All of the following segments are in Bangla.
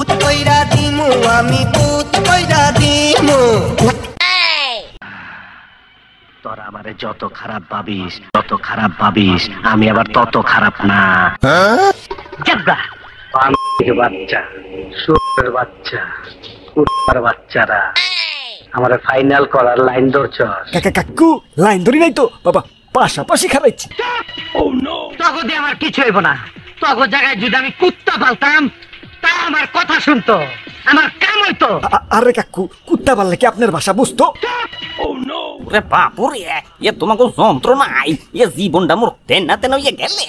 ভূত কইরা দিমু আমি ভূত কইরা দিমু। তোরা আমারে যত খারাপ ভাবিস আমি আবার তত খারাপ না। বাচ্চা সুরের বাচ্চা কুত্তার বাচ্চারা আমার ফাইনাল করার লাইন ধরছ। কাকু লাইন ধরি নাই তো বাবা, পাশাপাশি খারাইছি। তখন দিয়ে আমার কিছু হইব না। তখন জায়গায় যদি আমি কুত্তা পালতাম তা আমার কথা শুনতো, আমার কাম হইতো। আরে কাকু কুত্তা পাললে কি আপনার ভাষা বুঝতো? ওরে বাপুরে, তোমাকে যন্ত্র নাই, জীবনটা মোর তেনা তেনা ইয়ে গেলে।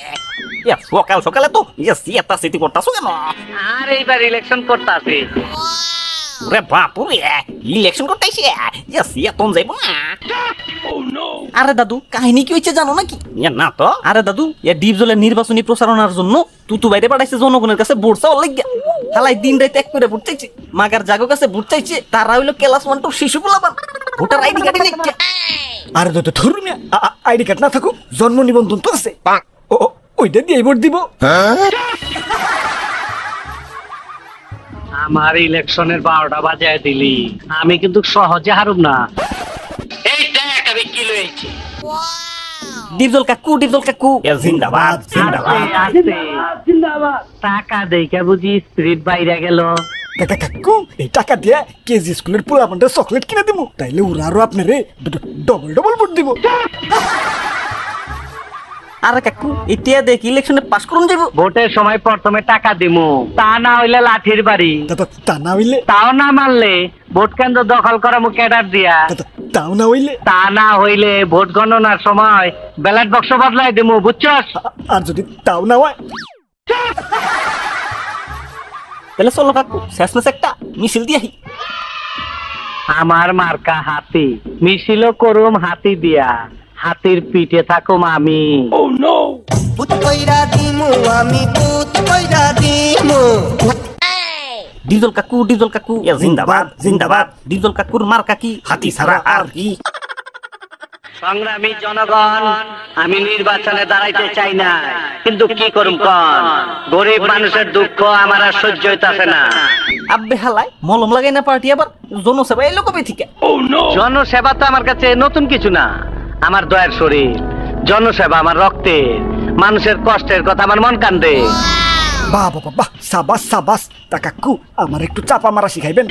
সকাল সকালে তো সিয়াতা সিটি করতাছো কেন? আর এইবার ইলেকশন করতাছি। ওরে বাপুরে, ইলেকশন করতেছে, সিয়াতন যাইব না। আরে দাদু কাহিনী কি হয়েছে জানো নাকি? না তো। আরে দাদু ডিপজলের নির্বাচনী প্রচারণার জন্য তুতু বাইরে পাঠাইছে জনগণের কাছে ভোট চাওয়ার লাগিয়া। হালাই দিন রাত এক করে ভোট চাইছে, মাগার জাগো কাছে ভোট চাইছে। তারা হইলো ক্লাস 1 টু শিশু পোলাপান, ভোটার আইডি কার্ড নেই। আরে দাদু ধর্মিয়া আইডি কার্ড না থাকুক জন্ম নিবন্ধন তো আছে, ওইটা দিয়ে ভোট দিব। আমার ইলেকশনের 12টা বাজায় দিলি, আমি কিন্তু সহজে হারুম না। এই দেখ আমি কি লইছি। ডিপজল কাকু জিন্দাবাদ জিন্দাবাদ। টাকা দেইকা বুঝি স্পিরিট বাইরে গেল। কাকু এই টাকা দিয়ে কেজি স্কুলের পোলাপানটা চকলেট কিনে দিব, তাইলে ওরা আরো আপনারে ডবল ডবল ভোট দিব। আরে কাকু এটা দেখি ইলেকশনে পাস করুন যাবো। ভোটের সময় প্রথমে টাকা দিমু, তা না হইলে লাঠির বাড়ি। তা না হইলে? তাও না মানলে ভোট কেন্দ্র দখল করামু ক্যাডার দিয়া। তাও না হইলে? তা না হইলে ভোট গণনার সময় ব্যালট বক্স বদলাই দিমু, বুঝছস? আর যদি তাও না হয়? তাহলে চলো কাকু শেষমেশ একটা মিছিল দিয়াহি। আমার মার্কা হাতি, মিছিলও করুম হাতি দিয়া, হাতির পিঠে থাকুম আমি। ভূত কইরা দিমু আমি ভূত কইরা দিমু। ডিপজল কাকু জিন্দাবাদ ডিপজল কাকুর মার্কা কি? হাতি ছাড়া আর কি? সংগ্রামী জনগণ, আমি নির্বাচনে দাঁড়াইতে চাই না, কিন্তু কি করুম কন, গরিব মানুষের দুঃখ আমার আর সহ্য হইতাছে না। আব্বে হালাই মলম লাগাই না পার্টি আবার জনসেবা এলো কবে থেকে? জনসেবা তো আমার কাছে নতুন কিছু না, আমার দয়ার শরীর। জনসেবা আমার রক্তের, মানুষের কষ্টের কথা আমার মন কান্দে। বাহ বাবা বাহ, সাবাস সাবাস। তা কাকু আমার একটু চাপা মারা শিখাইবেন?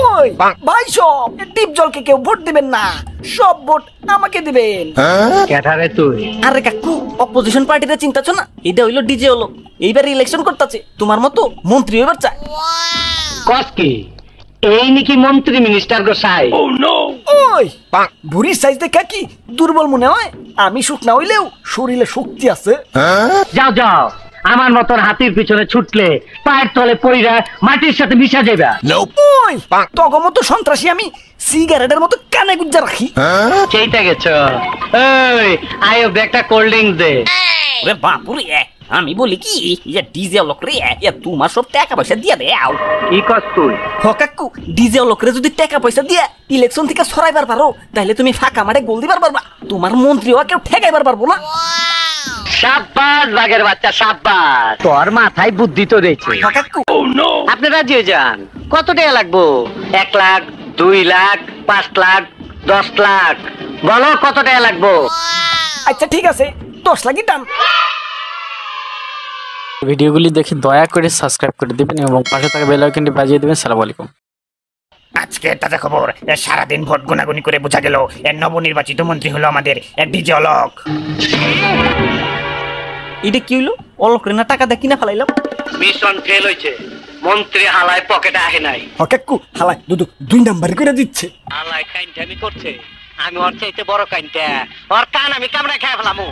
ওই ভাই সব ডিপজলকে কেউ ভোট দিবেন না, সব ভোট আমাকে দিবেন। ক্যাঠারে তুই? আরে কাকু অপোজিশন পার্টিতে চিন্তাছ না, এটা হইলো ডিজে হলো, এইবার ইলেকশন করতেছে, তোমার মতো মন্ত্রী হইবার চায়। কস কি এই নাকি মন্ত্রী মিনিস্টার গোসাই? ওই বুড়ির সাইজ দেখা কি দুর্বল মনে হয়? আমি সুখ না হইলেও শরীরে শক্তি আছে। যাও যাও, আমার মতন হাতির পিছনে ছুটলে পায়ের তলে পইরা মাটির সাথে মিশা যাইবা। ওই তগো মতো সন্ত্রাসী আমি সিগারেটের মতো কানে গুজ্জা রাখি। সেইটা গেছো? এই আয়ো একটা কোল্ড ড্রিঙ্ক দে। ওরে বাপুরে, আমি বলি কি ডিজে লোক রে, তোমার সব টাকা পয়সা দিয়ে দেও। কি কস তুই? কাকু ডিজে লোক রে যদি টাকা পয়সা দিয়ে ইলেকশন থেকে সরাইবার পারো, তাহলে তুমি ফাঁকা মাঠে গোল দিবার পারবা, তোমার মন্ত্রী কেউ ঠেকাইবার পারবো না। সাব্বাস বাঘের বাচ্চা সাব্বাস, তোর মাথায় বুদ্ধি তো রয়েছে। কাকু আপনি রাজি হয়ে যান। কত টাকা লাগবো? 1 লাখ, 2 লাখ, 5 লাখ, 10 লাখ? বলো কত টাকা লাগবো? আচ্ছা ঠিক আছে, 10 লাখই টান। ভিডিওগুলি দেখে দয়া করে সাবস্ক্রাইব করে দিবেন এবং পাশে থাকা বেল আইকনটি বাজিয়ে দিবেন। আসসালামু আলাইকুম। আজকে তাজা খবর, সারাদিন ভোট গুনাগুনি করে বোঝা গেল নবনির্বাচিত মন্ত্রী হলো আমাদের ডিজে অলোক। এটা কি হইলো? অলোক রে না টাকা দিয়ে কিনা ফেলাইলাম। মিশন ফেল হয়েছে, মন্ত্রী হালায় পকেটে আহে নাই। কাকু হালাই দুদু 2 নাম্বার করে দিচ্ছে। হালায় কাইনটামি করছে, আমি ওর চাইতে বড় কাইনটা, ওর কান আমি কামড়া খেয়ে ফেলামু।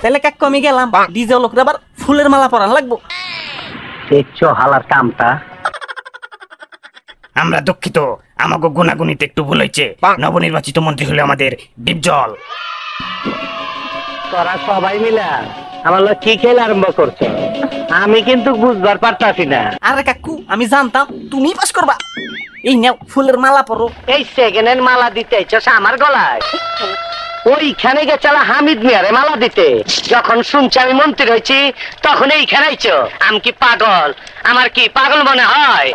তাহলে কাকু আমি গেলাম, ডিজে অলোক রে আবার ফুলের মালা পরান লাগবো। দেখছো হালার কামটা? আমরা দুঃখিত, আমাকে গুনাগুনিতে একটু ভুল হয়েছে। নবনির্বাচিত মন্ত্রী হলো আমাদের ডিপজল। তোরা সবাই মিলা আমার লোক কি খেলা আরম্ভ করছো, আমি কিন্তু বুঝবার পারতাছি না। আরে কাকু আমি জানতাম তুমি পাস করবা। এই নাও ফুলের মালা পরো। এই সেকেন্ডের মালা দিতে চাইছো আমার গলায়? ওইখানে গেছালা হামিদ মিয়ারে মালা দিতে। যখন শুনছি আমি মন্ত্রী হয়েছি তখন এইখানে আইছো। আমি কি পাগল? আমার কি পাগল মনে হয়?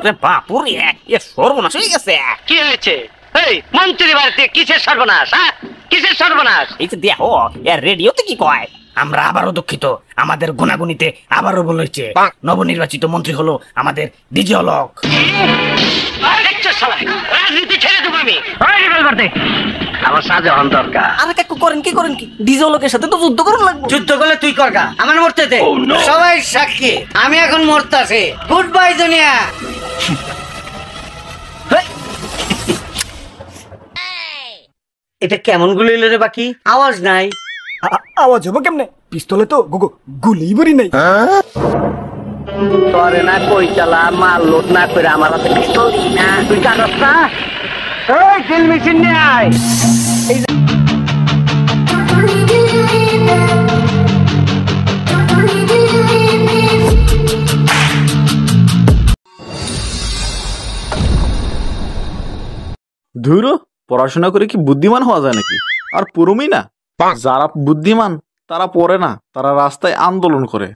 রে বাপুরে এ সর্বনাশ হয়ে গেছে। কি হয়েছে? এই মন্ত্রী বাড়িতে কিসের সর্বনাশ? হ্যাঁ, কিসের সর্বনাশ? এই যে দেখো এর রেডিওতে কি কয়। আমরা আবারও দুঃখিত, আমাদের গুনাগুনিতে আবারও বলেছে নবনির্বাচিত মন্ত্রী হলো আমাদের ডিজে অলোক। দেখছো শালা, রাজনীতি ছেড়ে দেবো আমি। ওই রিভলভার দে, আমার সাজে হন দরকার। আরে কাকু করেন কি ডিজে লোকের সাথে তো যুদ্ধ করুন লাগবে। যুদ্ধ করলে তুই করগা, আমার মরতে দে। সবাই সাক্ষী, আমি এখন মরতাছি। গুড বাই দুনিয়া। এটা কেমন গুলি এলো রে? বাকি আওয়াজ নাই। আওয়াজ হবো কেমনে? পিস্তলে তো গুলি বরি নাই। তোরে না কই চালা, মাল লোড না করে আমার হাতে পিস্তল দিস না। তুই জানাস না? এই ড্রিল মেশিন নিয়ে আয়। ধুরো, পড়াশোনা করে কি বুদ্ধিমান হওয়া যায় নাকি? আর পুরোমি না, যারা বুদ্ধিমান তারা পড়ে না, তারা রাস্তায় আন্দোলন করে।